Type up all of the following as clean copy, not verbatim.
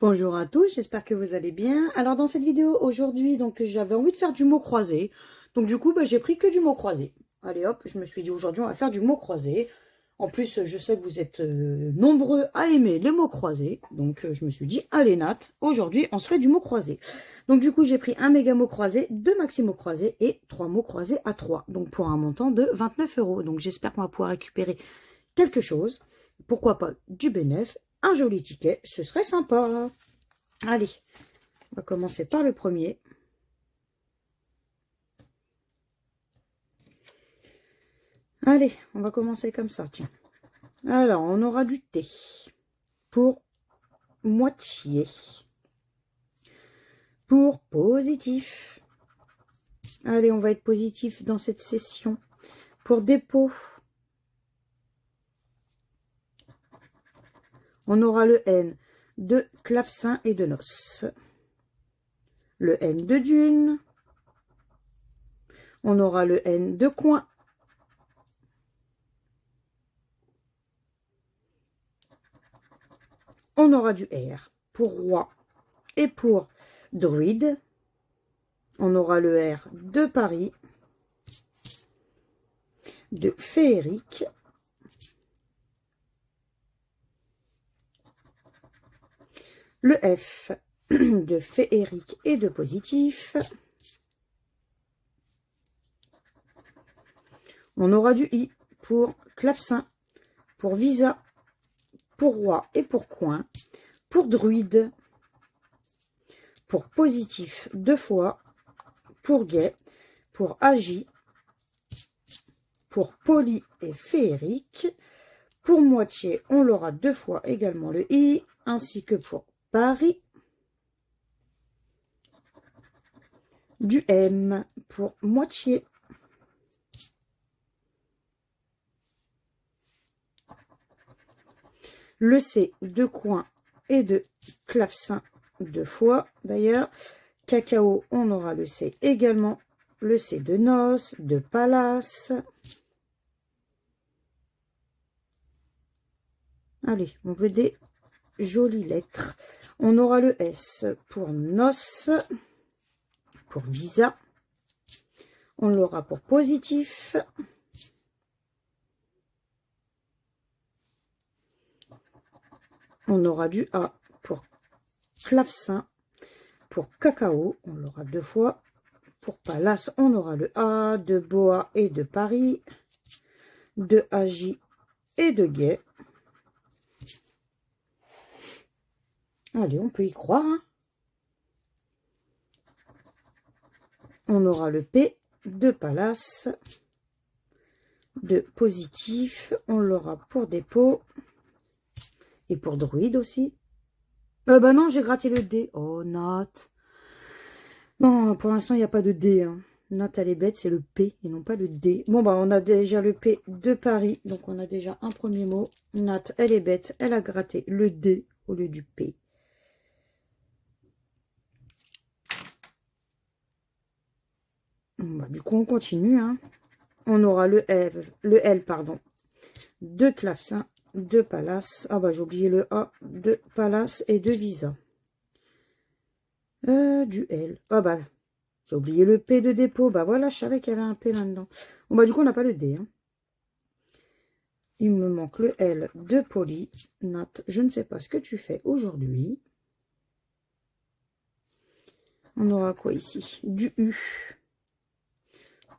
Bonjour à tous, j'espère que vous allez bien. Alors dans cette vidéo aujourd'hui, donc j'avais envie de faire du mot croisé. Donc du coup, j'ai pris que du mot croisé. Allez hop, je me suis dit aujourd'hui on va faire du mot croisé. En plus, je sais que vous êtes nombreux à aimer les mots croisés. Donc je me suis dit, allez Nat, aujourd'hui on se fait du mot croisé. Donc du coup, j'ai pris un méga mot croisé, deux maxi mots croisés et trois mots croisés à 3. Donc pour un montant de 29 €. Donc j'espère qu'on va pouvoir récupérer quelque chose. Pourquoi pas du bénéf, un joli ticket, ce serait sympa. Allez, on va commencer par le premier. Allez, on va commencer comme ça, tiens. Alors, on aura du thé pour moitié. Pour positif. Allez, on va être positif dans cette session. Pour dépôt. On aura le N de clavecin et de noces. Le N de dune. On aura le N de coin. On aura du R pour roi et pour druide. On aura le R de Paris, de féerique, le F de féerique et de positif. On aura du I pour clavecin, pour visa, pour roi et pour coin, pour druide, pour positif deux fois, pour gai, pour agi, pour poli et féerique. Pour moitié, on l'aura deux fois également le I, ainsi que pour Paris. Du M pour moitié. Le C de coin et de clavecin deux fois. D'ailleurs, cacao, on aura le C également. Le C de noces, de palace. Allez, on veut des jolies lettres. On aura le S pour noces, pour visa. On l'aura pour positif. On aura du A pour clavecin, pour cacao, on l'aura deux fois. Pour palace, on aura le A de boa et de Paris, de agi et de gai. Allez, on peut y croire. Hein. On aura le P de palace, de positif. On l'aura pour dépôt et pour druide aussi. Bah non, j'ai gratté le D. Oh, Nat. Non, pour l'instant, il n'y a pas de D. Hein. Nat, elle est bête, c'est le P et non pas le D. Bon, bah, on a déjà le P de Paris. Donc, on a déjà un premier mot. Nat, elle est bête. Elle a gratté le D au lieu du P. Bah, du coup, on continue. Hein. On aura le L, pardon, de clavecin, de palace. Ah, bah, j'ai oublié le A de palace et de visa. Du L. Ah, bah, j'ai oublié le P de dépôt. Bah, voilà, je savais qu'il y avait un P là-dedans. Bon, bah, du coup, on n'a pas le D. Hein. Il me manque le L de poli. Nat, je ne sais pas ce que tu fais aujourd'hui. On aura quoi ici? Du U.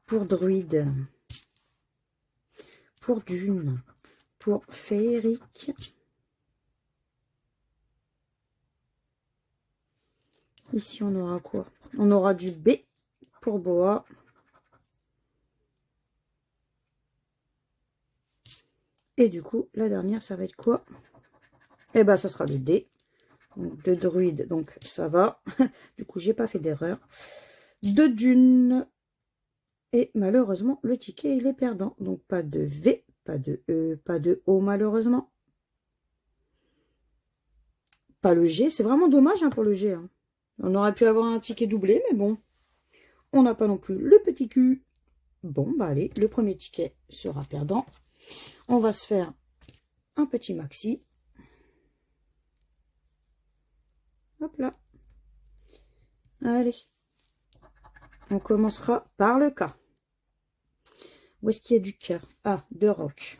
Pour druide. Pour dune. Pour féerique. Ici, on aura quoi? On aura du B pour boa. Et du coup, la dernière, ça va être quoi? Eh ben, ça sera le D. Donc, de druide, donc ça va. Du coup, j'ai pas fait d'erreur. De dune. Et malheureusement, le ticket, il est perdant. Donc, pas de V, pas de E, pas de O, malheureusement. Pas le G. C'est vraiment dommage hein, pour le G. Hein. On aurait pu avoir un ticket doublé, mais bon. On n'a pas non plus le petit Q. Bon, bah allez, le premier ticket sera perdant. On va se faire un petit maxi. Hop là. Allez. On commencera par le K. Où est-ce qu'il y a du K? Ah, de roc.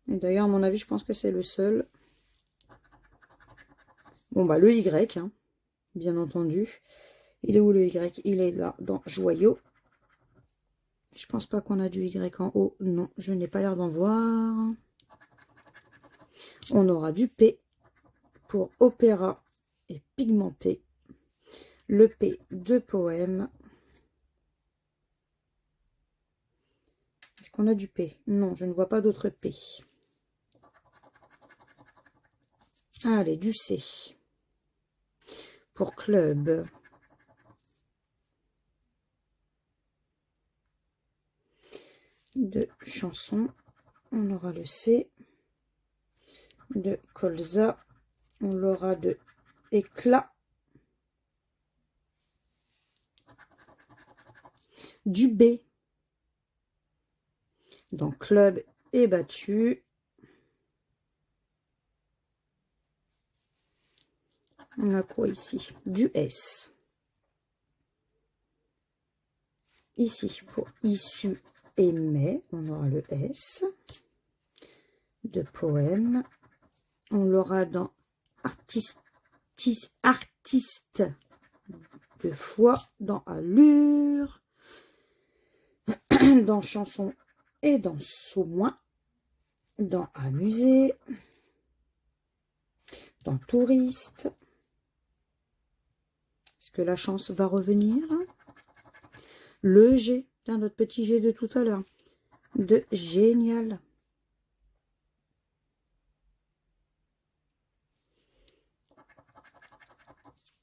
Et d'ailleurs, à mon avis, je pense que c'est le seul. Bon, bah, le Y, hein, bien entendu. Il est où le Y? Il est là, dans joyau. Je pense pas qu'on a du Y en haut. Non, je n'ai pas l'air d'en voir. On aura du P pour opéra et pigmenté. Le P de poème. Est-ce qu'on a du P? Non, je ne vois pas d'autre P. Allez, du C. Pour club. De chanson. On aura le C. De colza. On l'aura de éclat. Du B. Dans club et battu. On a quoi ici? Du S. Ici, pour issu et mais, on aura le S. De poème. On l'aura dans artiste de foi, dans allure, dans chanson et dans soin, dans amuser, dans touriste. Est-ce que la chance va revenir? Le G, notre petit G de tout à l'heure, de génial.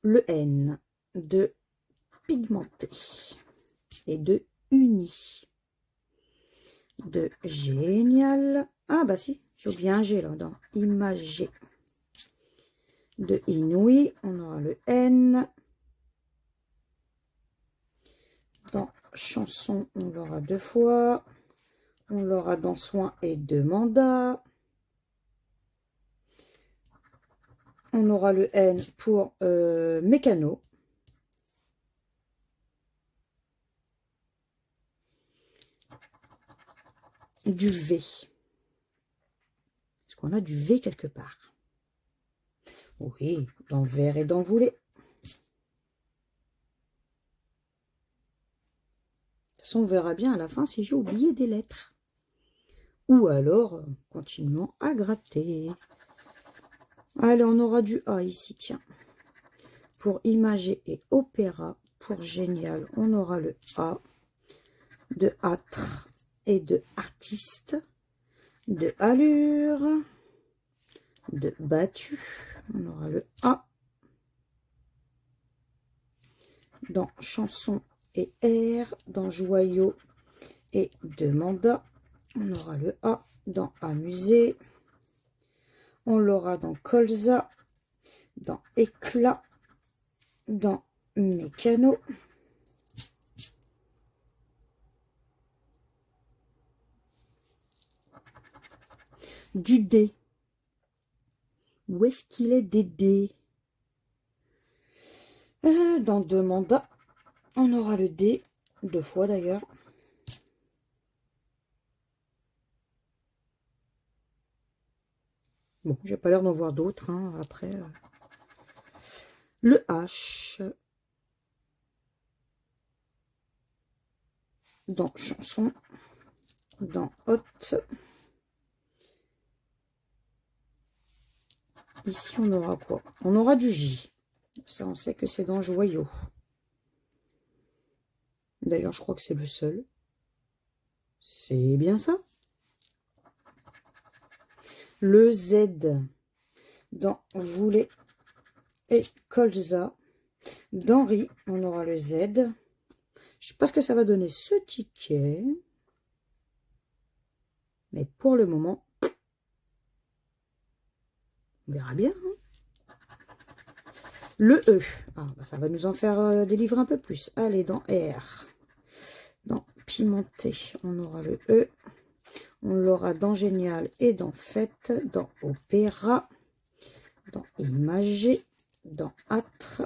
Le N, de pigmenté et de uni. De génial. Ah bah si, j'ai oublié un G là, dans imagé. De inouï, on aura le N. Dans chanson, on l'aura 2 fois. On l'aura dans soin et demanda. On aura le N pour mécano. Du V. Est-ce qu'on a du V quelque part? Oui, dans vert et dans voulé. De toute façon, on verra bien à la fin si j'ai oublié des lettres. Ou alors, continuons à gratter. Allez, on aura du A ici, tiens. Pour imager et opéra, pour génial, on aura le A. De âtre et de artiste. De allure. De battu. On aura le A. Dans chanson et air. Dans joyau et demanda. On aura le A. Dans amuser. On l'aura dans colza. Dans éclat. Dans mécano. Du D. Où est-ce qu'il est des D? Dans demanda, on aura le D, 2 fois d'ailleurs. Bon, j'ai pas l'air d'en voir d'autres, hein, après. Le H. Dans chanson. Dans haute. Ici, on aura quoi? On aura du J. Ça, on sait que c'est dans joyau. D'ailleurs, je crois que c'est le seul. C'est bien ça. Le Z. Dans voulait et colza. Dans riz, on aura le Z. Je sais pas ce que ça va donner ce ticket. Mais pour le moment, on verra bien. Hein. Le E. Ah, bah ça va nous en faire des livres un peu plus. Allez, dans R. Dans pimenté, on aura le E. On l'aura dans génial et dans fête. Dans opéra. dans Imagé, dans Âtre,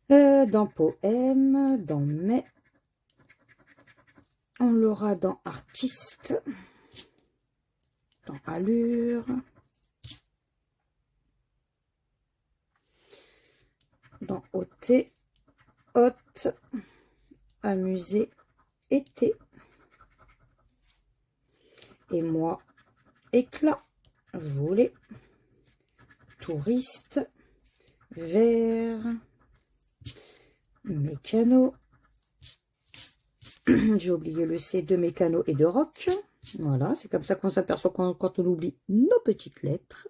dans Poème, dans Mai. On l'aura dans Artiste, dans Allure, dans Ôté, Hôte, Amusé, Été. Et moi, Éclat, Voler, Touriste, Vert, Mécano. J'ai oublié le C de Mécano et de Rock. Voilà, c'est comme ça qu'on s'aperçoit quand on oublie nos petites lettres.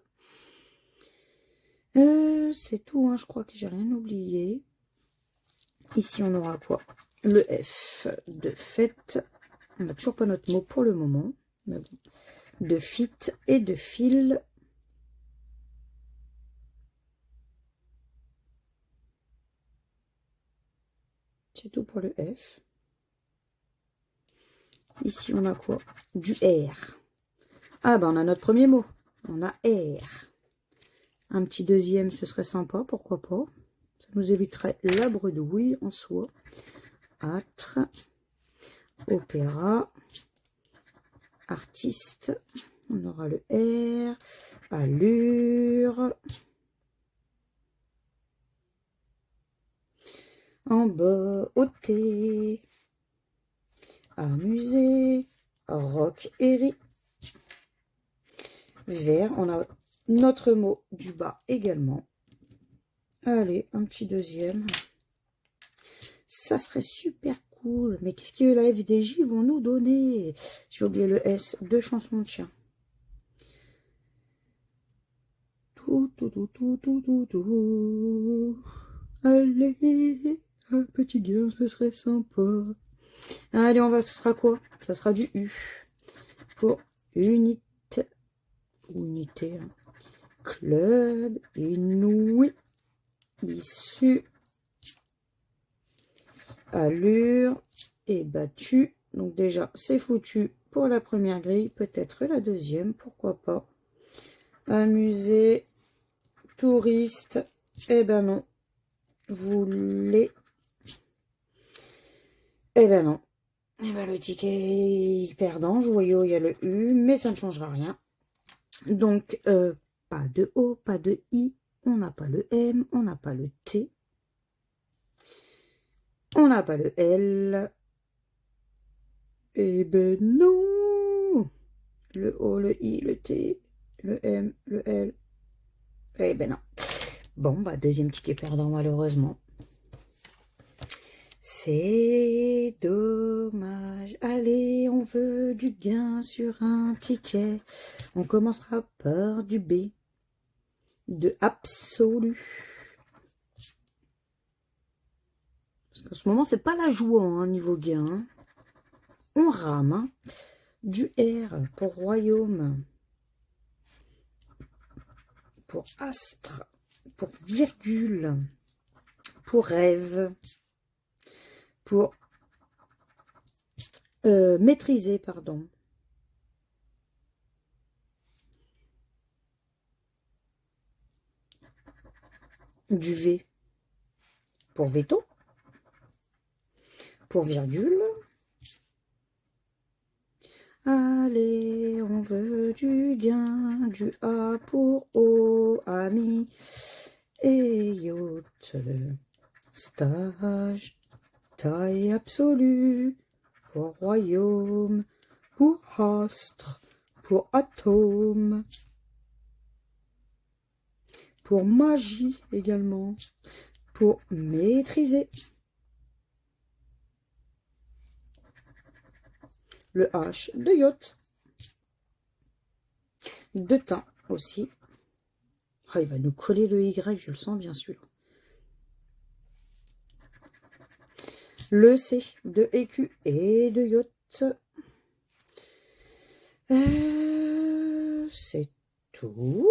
C'est tout, hein, je crois que j'ai rien oublié. Ici, on aura quoi? Le F de fête. On n'a toujours pas notre mot pour le moment. Mais bon. De fit et de fil. C'est tout pour le F. Ici, on a quoi? Du R. Ah, ben, on a notre premier mot. On a R. Un petit deuxième, ce serait sympa, pourquoi pas. Ça nous éviterait la bredouille en soi. Âtre. Opéra. Artiste. On aura le R. Allure. En bas, Ôté. Amusé. Rock et riz. Vert. On a notre mot du bas également. Allez, un petit deuxième. Ça serait super cool. Mais qu'est-ce que la FDJ vont nous donner? J'ai oublié le S. Deux chansons, tiens. Tout. Allez, un petit gain, ce serait sympa. Allez, ce sera quoi? Ça sera du U. Pour unité. Hein. Club, inouï, issu, allure et battu. Donc déjà, c'est foutu pour la première grille, peut-être la deuxième, pourquoi pas. Amusé, touriste, eh ben non. Voulez, eh ben non. Eh ben le ticket perdant, joyau, il y a le U, mais ça ne changera rien. Donc, pas de O, pas de I, on n'a pas le M, on n'a pas le T, on n'a pas le L. Eh ben non! Le O, le I, le T, le M, le L. Eh ben non. Bon, bah, deuxième ticket perdant, malheureusement. C'est dommage. Allez, on veut du gain sur un ticket. On commencera par du B. De absolu. Parce qu'en ce moment, c'est pas la joie, hein, niveau gain. On rame. Hein. Du R pour royaume. Pour astre. Pour virgule. Pour rêve. Pour maîtriser, pardon. Du V pour veto, pour virgule. Allez, on veut du gain, du A pour O, ami, et yacht, stage, taille absolue, pour royaume, pour astre, pour atome, pour magie également, pour maîtriser. Le H de yacht. De teint aussi. Ah, il va nous coller le Y, je le sens bien sûr. Le C de écu et de yacht. C'est tout.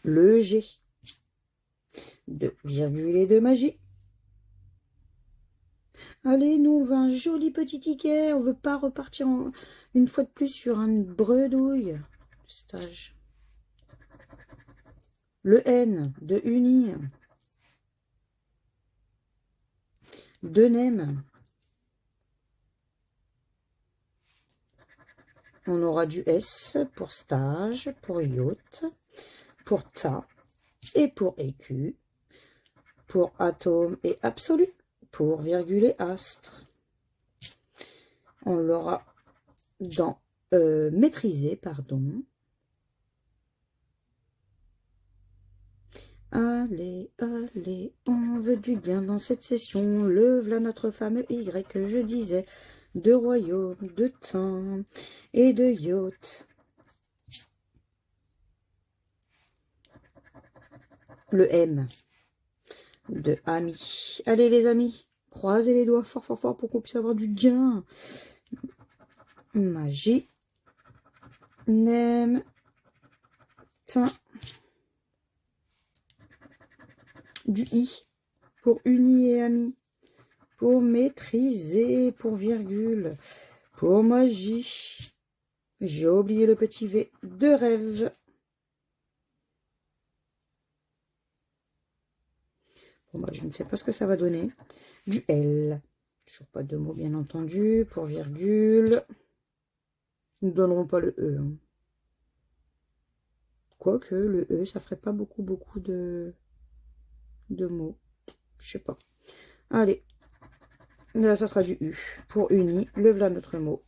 Le G de virgule et de magie. Allez, nous, on veut un joli petit ticket. On veut pas repartir une fois de plus sur une bredouille. Stage. Le N de uni. De nem. On aura du S pour stage, pour yacht, pour ta et pour écu, pour atome et absolu, pour virgule et astre. On l'aura dans maîtriser, pardon. Allez, allez, on veut du gain dans cette session. Le v'là notre fameux Y que je disais, de royaume, de temps et de yacht. Le M de ami. Allez les amis, croisez les doigts fort fort fort pour qu'on puisse avoir du gain. Magie. Nem. Tin. Du I pour uni et ami, pour maîtriser, pour virgule, pour magie. J'ai oublié le petit V de rêve. Bon, bah, je ne sais pas ce que ça va donner. Du L. Toujours pas de mots, bien entendu. Pour virgule. Nous ne donnerons pas le E. Hein. Quoique, le E, ça ferait pas beaucoup de mots. Je sais pas. Allez. Là, ça sera du U. Pour uni, le voilà notre mot.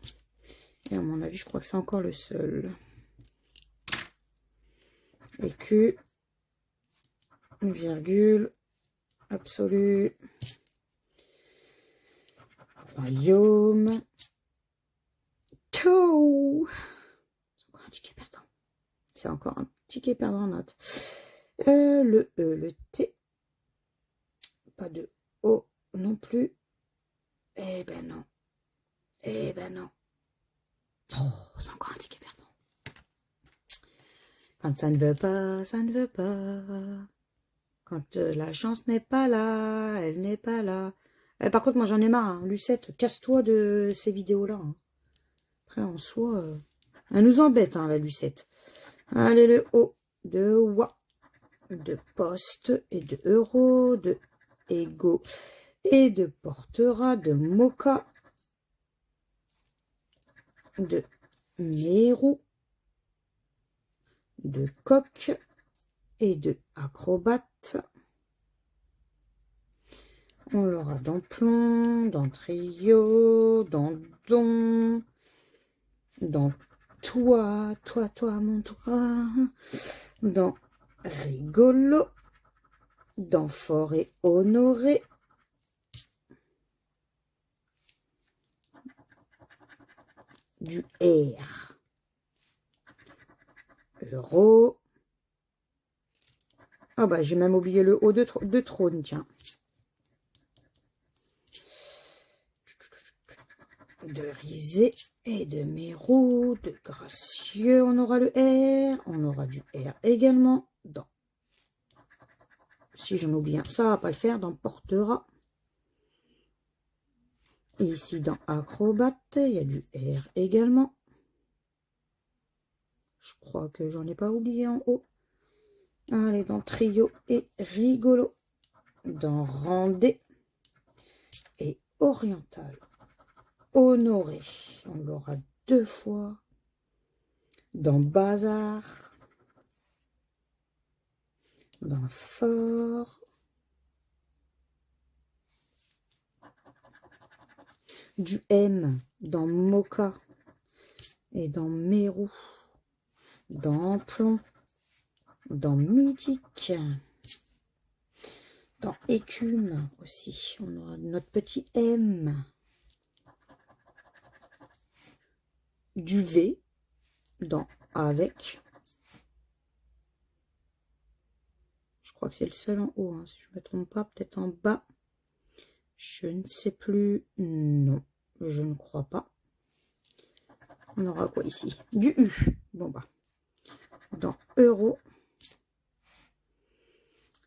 Et à mon avis, je crois que c'est encore le seul. Écu. Virgule. Absolu. Royaume. Tau. C'est encore un ticket perdant. C'est encore un ticket perdant en note. Le E, le T. Pas de O non plus. Eh ben non. Eh ben non. Oh, c'est encore un ticket perdant. Quand ça ne veut pas, ça ne veut pas. Quand la chance n'est pas là, elle n'est pas là. Par contre, moi j'en ai marre. Hein. Lucette, casse-toi de ces vidéos-là. Hein. Après, en soi, elle nous embête, hein, la Lucette. Allez, le O de wa, de poste et de euro, de ego et de portera, de mocha, de mérou, de coq et de acrobate. On l'aura dans plomb, dans trio, dans don, dans toi, mon toi, dans rigolo, dans fort et honoré, du R, euro. Ah bah j'ai même oublié le O de trône, tiens. De risée et de mérou, de gracieux, on aura le R, on aura du R également dans. Si j'en oublie un, ça va pas le faire, dans portera. Et ici dans acrobate, il y a du R également. Je crois que j'en ai pas oublié en haut. Allez, dans trio et rigolo, dans rendez et oriental. Honoré, on l'aura 2 fois. Dans bazar, dans fort, du M, dans mocha et dans mérou, dans plomb, dans mythique, dans écume aussi, on aura notre petit M, du V, dans avec, je crois que c'est le seul en haut, hein, si je ne me trompe pas, peut-être en bas, je ne sais plus, non, je ne crois pas. On aura quoi ici? Du U, bon bah, dans euro,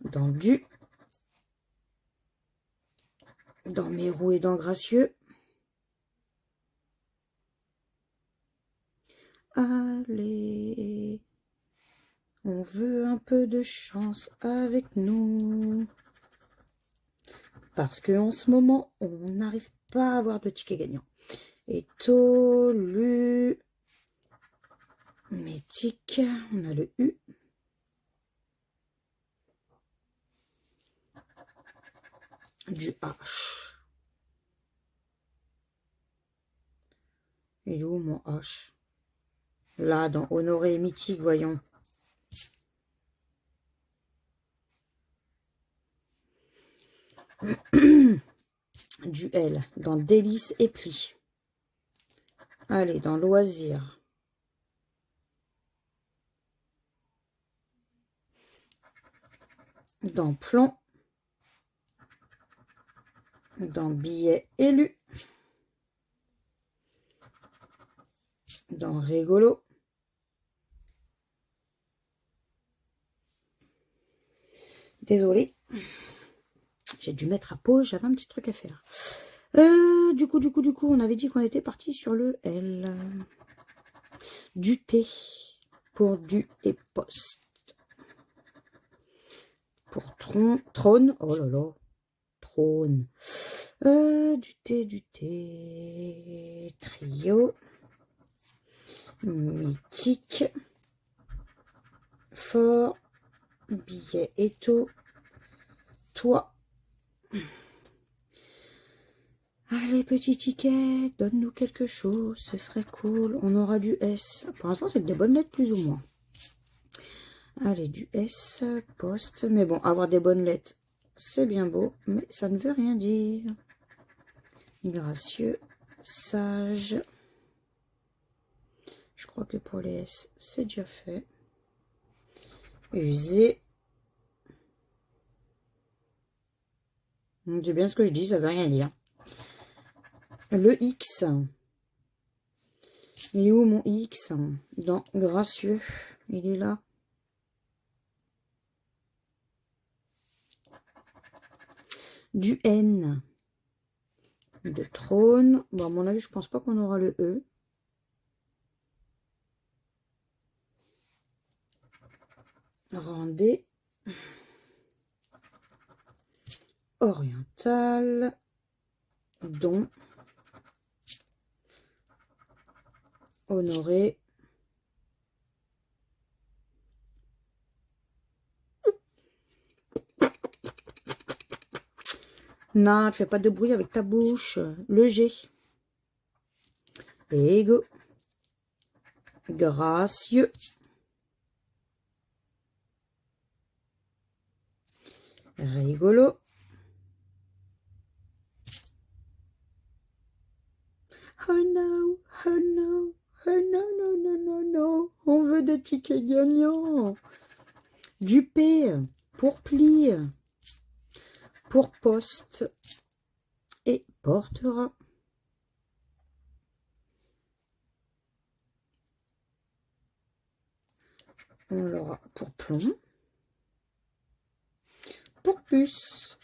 dans du, dans mérou et dans gracieux. Allez, On veut un peu de chance avec nous. Parce qu'en ce moment, on n'arrive pas à avoir de tickets gagnants. Et Tolu, mythique, on a le U. Du H. Il est où mon H? Là, dans Honoré et mythique, voyons. Du L, dans Délices et Plis. Allez, dans Loisirs. Dans Plan. Dans Billets élus. Dans Rigolo. Désolée. J'ai dû mettre à pause, j'avais un petit truc à faire. Du coup, on avait dit qu'on était parti sur le L. Du T pour du et poste. Pour trône, oh là là, trône. Du T, trio. Mythique. Fort. Billet étau. Toi. Allez, petit ticket, donne-nous quelque chose, ce serait cool. On aura du S. Pour l'instant, c'est des bonnes lettres, plus ou moins. Allez, du S, poste. Mais bon, avoir des bonnes lettres, c'est bien beau, mais ça ne veut rien dire. Gracieux, sage. Je crois que pour les S, c'est déjà fait. Usé. C'est bien ce que je dis, ça veut rien dire. Le X. Il est où mon X? Dans Gracieux. Il est là. Du N. De trône. Bon, à mon avis, je pense pas qu'on aura le E. Rendez. Oriental. Don. Honoré. Non, ne fais pas de bruit avec ta bouche. Le G. Ego. Gracieux. Rigolo. Oh no, oh no, oh no, no, no, no, no. On veut des tickets gagnants. Du P pour pli, pour poste et portera. On l'aura pour plomb, pour puce.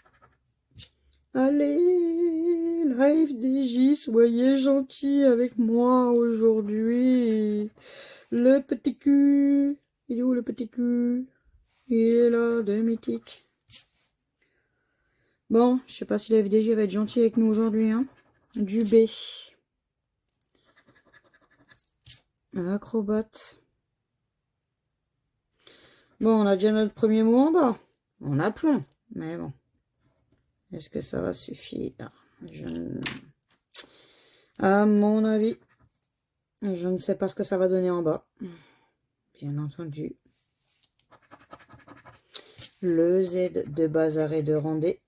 Allez, live DJ, soyez gentils avec moi aujourd'hui. Le petit cul, il est où le petit cul? Il est là, de mythique. Bon, je sais pas si la FDJ va être gentil avec nous aujourd'hui. Hein. Du B. Acrobate. Bon, on a déjà notre premier mot en bas. On a plomb. Mais bon. Est-ce que ça va suffire? À mon avis, je ne sais pas ce que ça va donner en bas. Bien entendu. Le Z de bazar et de rendez.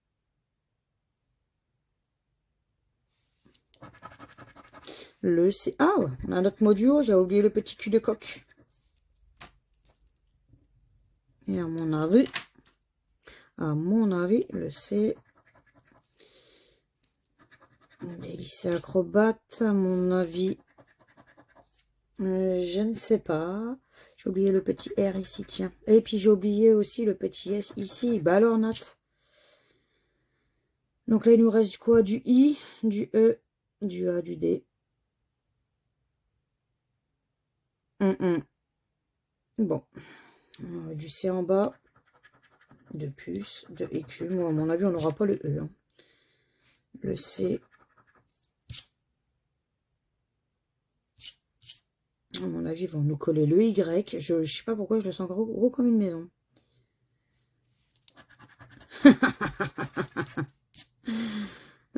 Le C. Ah, on a notre mot duo. J'ai oublié le petit cul de coq. Et à mon avis, le C. Délice acrobate, à mon avis. Je ne sais pas. J'ai oublié le petit R ici, tiens. Et puis j'ai oublié aussi le petit S ici. Bah alors, Nat. Donc là, il nous reste quoi? Du I, du E, du A, du D. Bon. Du C en bas. De puce, de écu. Moi, à mon avis, on n'aura pas le E. Hein. Le C. À mon avis, ils vont nous coller le Y. Je sais pas pourquoi je le sens gros comme une maison.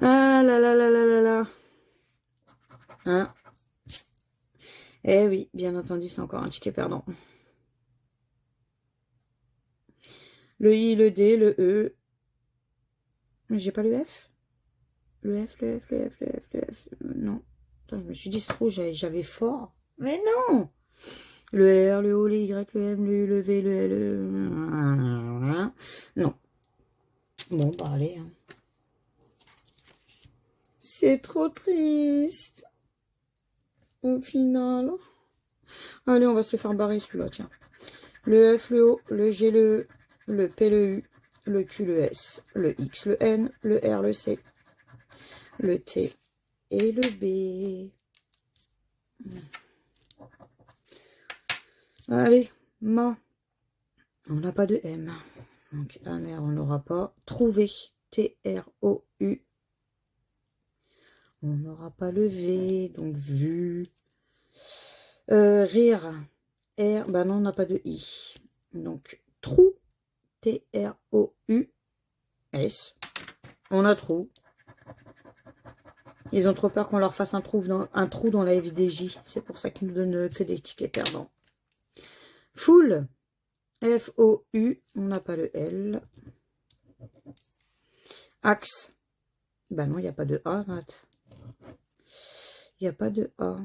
Ah là là là là là là. Hein? Eh oui, bien entendu, c'est encore un ticket perdant. Le I, le D, le E. J'ai pas le F? Le F, le F, le F, le F, le F. Non. Attends, je me suis dit, c'est trop, j'avais fort. Mais non! Le R, le O, le Y, le M, le U, le V, le L, non. Bon, bah allez. Hein. C'est trop triste. Au final. Allez, on va se le faire barrer celui-là, tiens. Le F, le O, le G, le E, le P, le U, le Q, le S, le X, le N, le R, le C, le T et le B. Allez, ma. On n'a pas de M. Donc, amer, on n'aura pas. Trouver. T-R-O-U. On n'aura pas le V. Donc, vu. Rire. R. Bah non, on n'a pas de I. Donc, trou. T-R-O-U-S. On a trou. Ils ont trop peur qu'on leur fasse un trou dans la FDJ. C'est pour ça qu'ils nous donnent que des tickets perdants. Foule. F-O-U. On n'a pas le L. Axe. Bah non, il n'y a pas de A, Nat. Il n'y a pas de A.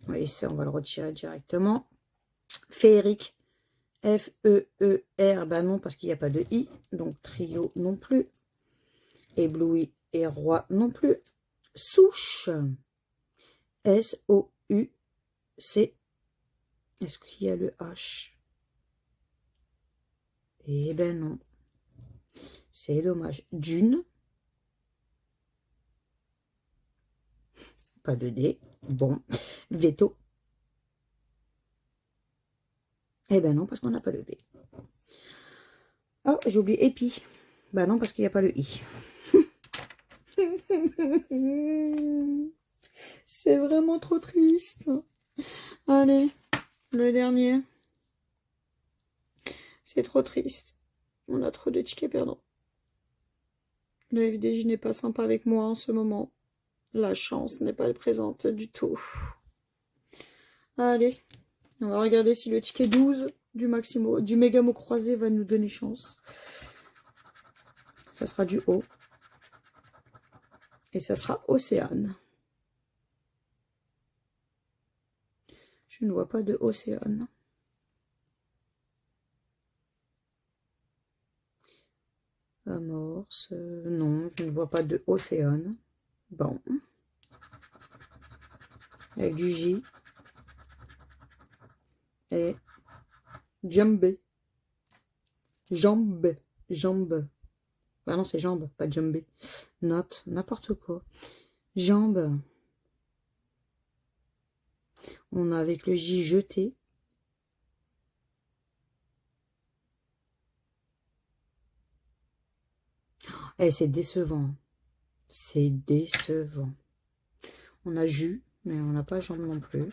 Oui, ça, on va le retirer directement. Féerique. F-E-E-R. Bah non, parce qu'il n'y a pas de I. Donc, trio non plus. Ébloui et roi non plus. Souche. S-O-U-C. Est-ce qu'il y a le H? Eh ben non. C'est dommage. Dune. Pas de D. Bon. Veto. Eh ben non, parce qu'on n'a pas le V. Oh, j'ai oublié épi. Bah non, parce qu'il n'y a pas le I. C'est vraiment trop triste. Allez, le dernier. C'est trop triste. On a trop de tickets perdants. Le FDJ n'est pas sympa avec moi en ce moment. La chance n'est pas présente du tout. Allez, on va regarder si le ticket 12 du méga mot croisé va nous donner chance. Ça sera du O. Et ça sera Océane. Je ne vois pas de Océane. Amorce. Non, je ne vois pas de Océane. Bon. Avec du J. Et Jambé. Jambe. Jambe. Ah non, c'est jambe, pas jambé. Note, n'importe quoi. Jambe. On a avec le J jeté. Eh, c'est décevant. C'est décevant. On a jus, mais on n'a pas jambe non plus.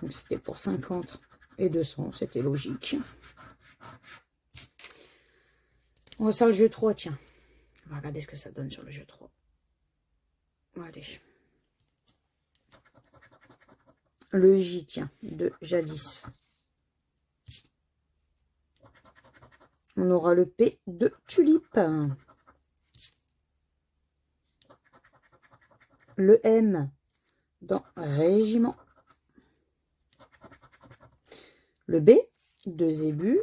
Donc c'était pour 50 et 200, c'était logique. On va faire le jeu 3, tiens. On va regarder ce que ça donne sur le jeu 3. Allez. Le J, tiens, de jadis. On aura le P de tulipe. Le M dans régiment. Le B de zébu.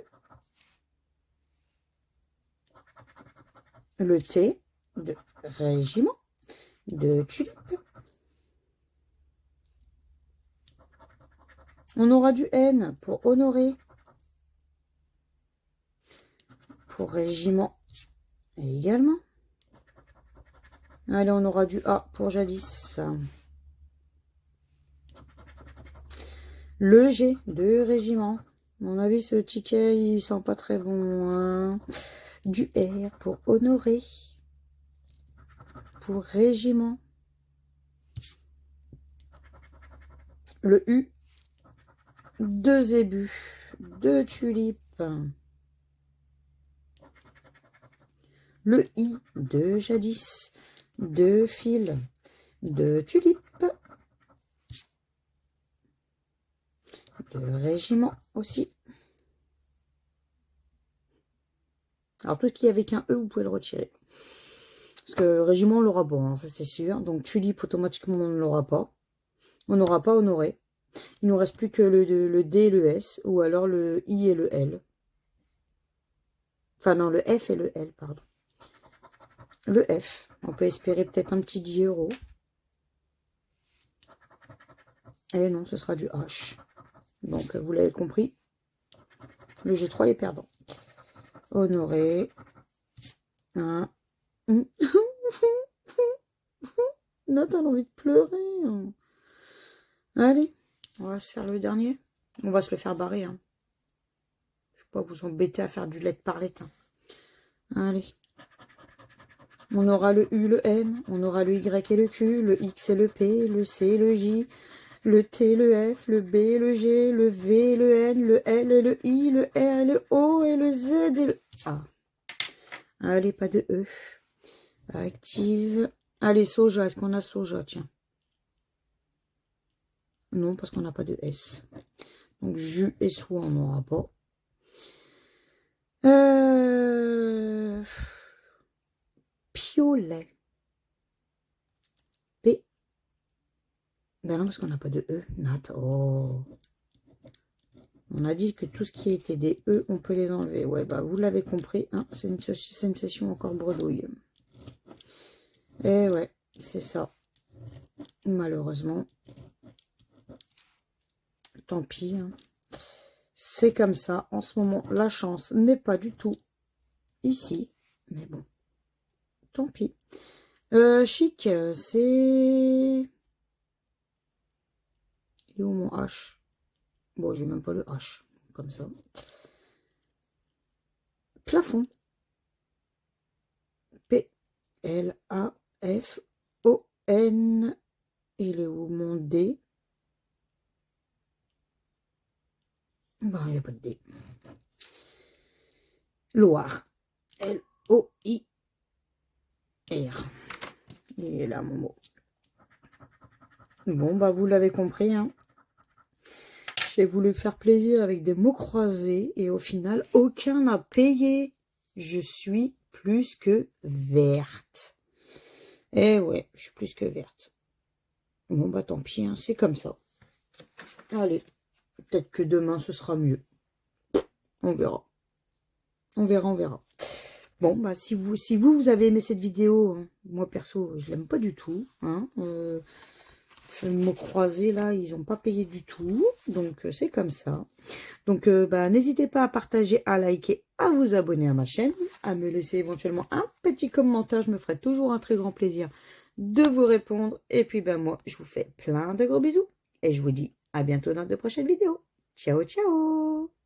Le T de régiment de tulipe. On aura du N pour honorer. Pour régiment également. Allez, on aura du A pour jadis. Le G de régiment. À mon avis, ce ticket, il sent pas très bon. Hein. Du R pour honorer. Pour régiment. Le U. 2 zébus. 2 tulipes. Le I. 2 jadis. 2 fils. 2 tulipes. De régiment aussi. Alors, tout ce qui est avec un E, vous pouvez le retirer. Parce que régiment, on l'aura pas, hein, ça c'est sûr. Donc, tulipe, automatiquement, on ne l'aura pas. On n'aura pas honoré. Il nous reste plus que le D et le S, ou alors le I et le L. Enfin, non, le F et le L, pardon. Le F. On peut espérer peut-être un petit 10 €. Et non, ce sera du H. Donc, vous l'avez compris. Le G3 est perdant. Honoré. Hein. Note, elle a envie de pleurer. Allez, on va se faire le dernier. On va se le faire barrer. Hein. Je ne vais pas vous embêter à faire du lettre par lettre. Hein. Allez. On aura le U, le N, on aura le Y et le Q, le X et le P, le C, le J, le T, le F, le B, le G, le V, le N, le L et le I, le R et le O et le Z et le A. Allez, pas de E. Active. Allez, soja. Est-ce qu'on a soja? Tiens. Non, parce qu'on n'a pas de S. Donc, jus et soie, on n'aura pas. Piolet. P. Ben non, parce qu'on n'a pas de E. Nat. Oh. On a dit que tout ce qui était des E, on peut les enlever. Ouais, bah vous l'avez compris. Hein, c'est une session encore bredouille. Et ouais, c'est ça. Malheureusement. Tant pis. Hein. C'est comme ça. En ce moment, la chance n'est pas du tout ici. Mais bon. Tant pis. Chic, c'est... Il est où mon H? Bon, j'ai même pas le H. Comme ça. Plafond. P-L-A-F-O-N. Il est où mon D? Bah, il n'y a pas de D. Loire. L-O-I-R. Il est là, mon mot. Bon, bah, vous l'avez compris, hein. J'ai voulu faire plaisir avec des mots croisés et au final, aucun n'a payé. Je suis plus que verte. Eh ouais, je suis plus que verte. Bon, bah, tant pis, hein, c'est comme ça. Allez, peut-être que demain, ce sera mieux. On verra. On verra, on verra. Bon, bah, si vous avez aimé cette vidéo, hein, moi, perso, je l'aime pas du tout. Hein, les mots croisés, là, ils n'ont pas payé du tout. Donc, c'est comme ça. Donc, bah, n'hésitez pas à partager, à liker, à vous abonner à ma chaîne, à me laisser éventuellement un petit commentaire. Je me ferai toujours un très grand plaisir de vous répondre. Et puis, ben, moi, je vous fais plein de gros bisous. Et je vous dis à bientôt dans de prochaines vidéos. Ciao, ciao!